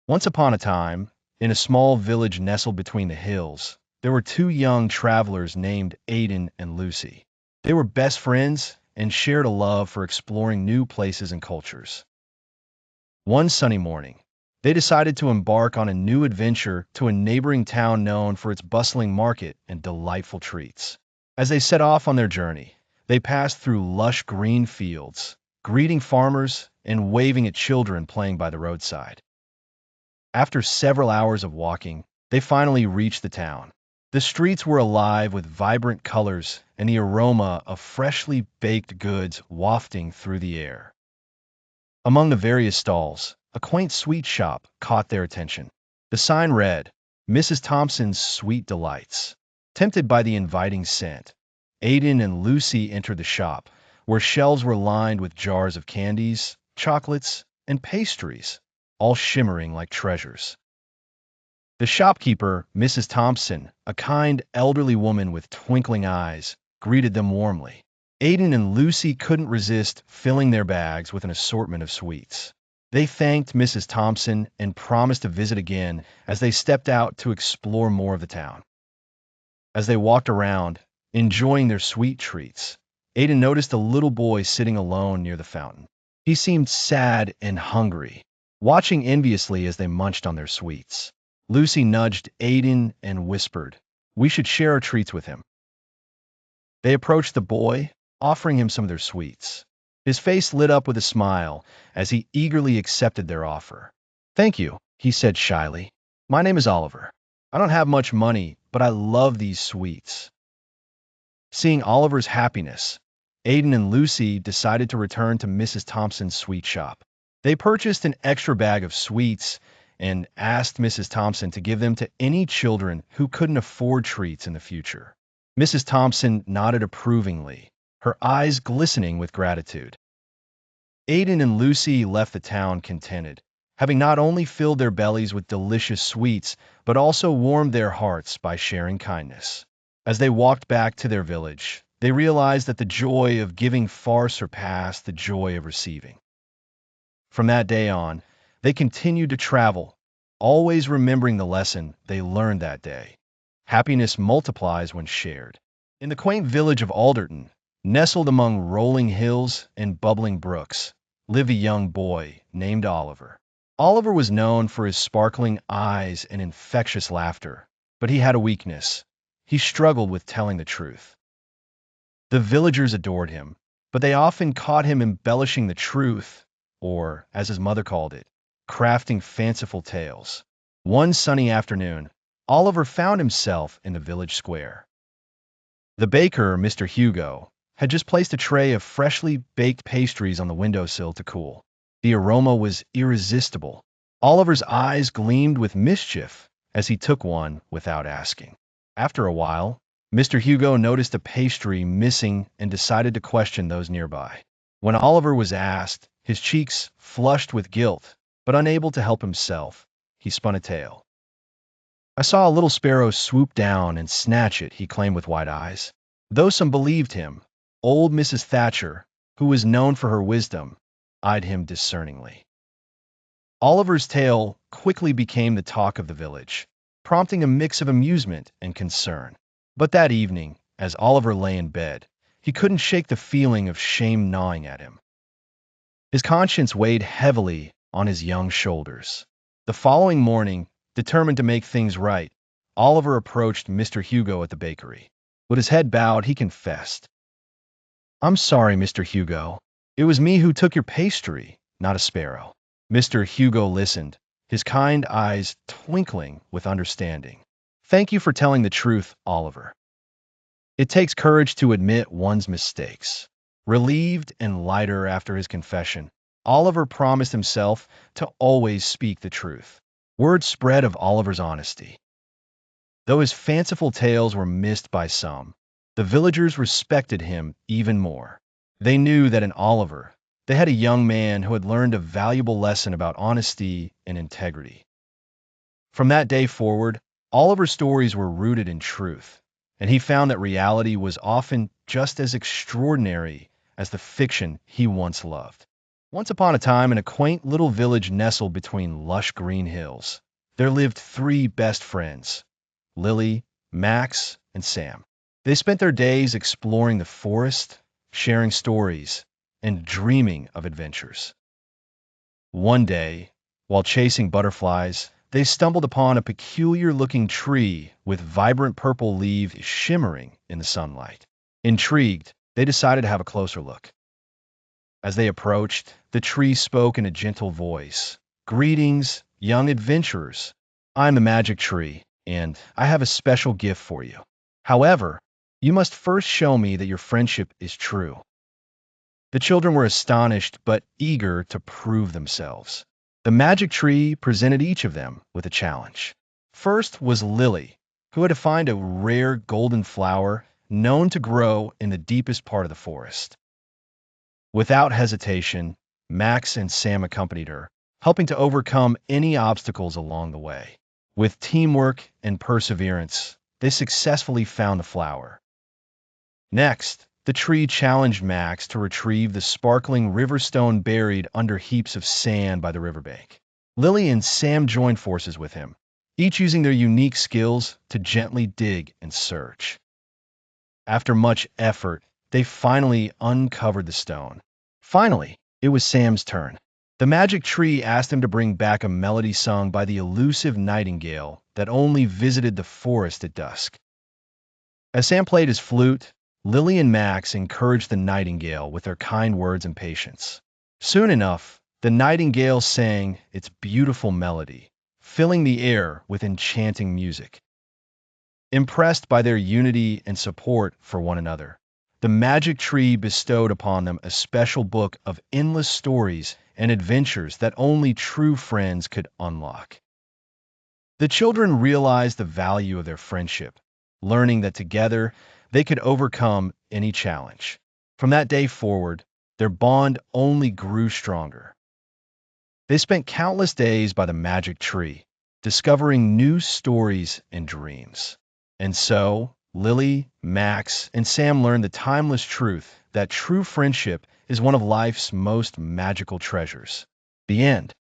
Once upon a time, in a small village nestled between the hills, there were two young travelers named Aidan and Lucy. They were best friends and shared a love for exploring new places and cultures. One sunny morning, they decided to embark on a new adventure to a neighboring town known for its bustling market and delightful treats. As they set off on their journey, they passed through lush green fields, greeting farmers and waving at children playing by the roadside. After several hours of walking, they finally reached the town. The streets were alive with vibrant colors and the aroma of freshly baked goods wafting through the air. Among the various stalls, a quaint sweet shop caught their attention. The sign read, Mrs. Thompson's Sweet Delights. Tempted by the inviting scent, Aidan and Lucy entered the shop, where shelves were lined with jars of candies, chocolates, and pastries, all shimmering like treasures. The shopkeeper, Mrs. Thompson, a kind elderly woman with twinkling eyes, greeted them warmly. Aidan and Lucy couldn't resist filling their bags with an assortment of sweets. They thanked Mrs. Thompson and promised to visit again as they stepped out to explore more of the town. As they walked around, enjoying their sweet treats, Aidan noticed a little boy sitting alone near the fountain. He seemed sad and hungry, watching enviously as they munched on their sweets. Lucy nudged Aidan and whispered, "We should share our treats with him." They approached the boy, offering him some of their sweets. His face lit up with a smile as he eagerly accepted their offer. "Thank you," he said shyly. "My name is Oliver. I don't have much money, but I love these sweets." Seeing Oliver's happiness, Aidan and Lucy decided to return to Mrs. Thompson's sweet shop. They purchased an extra bag of sweets and asked Mrs. Thompson to give them to any children who couldn't afford treats in the future. Mrs. Thompson nodded approvingly, her eyes glistening with gratitude. Aidan and Lucy left the town contented, having not only filled their bellies with delicious sweets, but also warmed their hearts by sharing kindness. As they walked back to their village, they realized that the joy of giving far surpassed the joy of receiving. From that day on, they continued to travel, always remembering the lesson they learned that day. Happiness multiplies when shared. In the quaint village of Alderton, nestled among rolling hills and bubbling brooks, lived a young boy named Oliver. Oliver was known for his sparkling eyes and infectious laughter, but he had a weakness. He struggled with telling the truth. The villagers adored him, but they often caught him embellishing the truth, or, as his mother called it, crafting fanciful tales. One sunny afternoon, Oliver found himself in the village square. The baker, Mr. Hugo, had just placed a tray of freshly baked pastries on the windowsill to cool. The aroma was irresistible. Oliver's eyes gleamed with mischief as he took one without asking. After a while, Mr. Hugo noticed a pastry missing and decided to question those nearby. When Oliver was asked, his cheeks flushed with guilt, but unable to help himself, he spun a tale. "I saw a little sparrow swoop down and snatch it," he claimed with wide eyes. Though some believed him, old Mrs. Thatcher, who was known for her wisdom, eyed him discerningly. Oliver's tale quickly became the talk of the village, prompting a mix of amusement and concern. But that evening, as Oliver lay in bed, he couldn't shake the feeling of shame gnawing at him. His conscience weighed heavily on his young shoulders. The following morning, determined to make things right, Oliver approached Mr. Hugo at the bakery. With his head bowed, he confessed, "I'm sorry, Mr. Hugo. It was me who took your pastry, not a sparrow." Mr. Hugo listened, his kind eyes twinkling with understanding. "Thank you for telling the truth, Oliver. It takes courage to admit one's mistakes." Relieved and lighter after his confession, Oliver promised himself to always speak the truth. Word spread of Oliver's honesty. Though his fanciful tales were missed by some, the villagers respected him even more. They knew that in Oliver, they had a young man who had learned a valuable lesson about honesty and integrity. From that day forward, Oliver's stories were rooted in truth, and he found that reality was often just as extraordinary as the fiction he once loved. Once upon a time, in a quaint little village nestled between lush green hills, there lived three best friends, Lily, Max, and Sam. They spent their days exploring the forest, sharing stories, and dreaming of adventures. One day, while chasing butterflies, they stumbled upon a peculiar-looking tree with vibrant purple leaves shimmering in the sunlight. Intrigued, they decided to have a closer look. As they approached, the tree spoke in a gentle voice. "Greetings, young adventurers. I'm the magic tree, and I have a special gift for you. However, you must first show me that your friendship is true." The children were astonished but eager to prove themselves. The magic tree presented each of them with a challenge. First was Lily, who had to find a rare golden flower known to grow in the deepest part of the forest. Without hesitation, Max and Sam accompanied her, helping to overcome any obstacles along the way. With teamwork and perseverance, they successfully found the flower. Next, the tree challenged Max to retrieve the sparkling river stone buried under heaps of sand by the riverbank. Lily and Sam joined forces with him, each using their unique skills to gently dig and search. After much effort, they finally uncovered the stone. Finally, it was Sam's turn. The magic tree asked him to bring back a melody sung by the elusive nightingale that only visited the forest at dusk. As Sam played his flute, Lily and Max encouraged the nightingale with their kind words and patience. Soon enough, the nightingale sang its beautiful melody, filling the air with enchanting music. Impressed by their unity and support for one another, the magic tree bestowed upon them a special book of endless stories and adventures that only true friends could unlock. The children realized the value of their friendship, learning that together they could overcome any challenge. From that day forward, their bond only grew stronger. They spent countless days by the magic tree, discovering new stories and dreams. And so, Lily, Max, and Sam learned the timeless truth that true friendship is one of life's most magical treasures. The end.